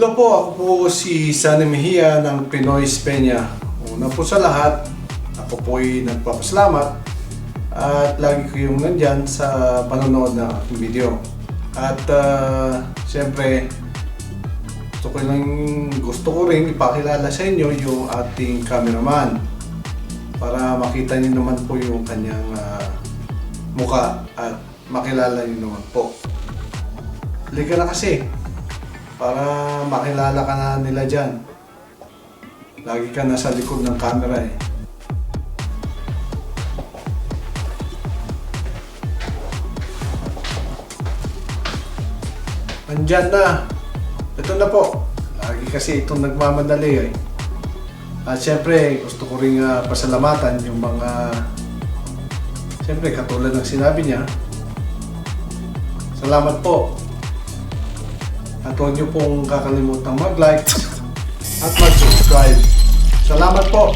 Hello po, ako po si Sunny Mejia ng Pinoy Peña. Una po sa lahat, ako po'y nagpapasalamat at lagi ko yung nandyan sa panonood ng aking video. At siyempre, gusto ko rin ipakilala sa inyo yung ating cameraman para makita niyo naman po yung kanyang mukha at makilala niyo naman po. Halika na kasi para makilala ka na nila dyan. Lagi ka nasa likod ng camera eh. Andyan na. Ito na po. Lagi kasi itong nagmamadali eh. At syempre, gusto ko rin pasalamatan yung mga... Syempre, katulad ng sinabi niya. Salamat po. At huwag niyo pong kakalimutan mag-like at mag-subscribe. Salamat po!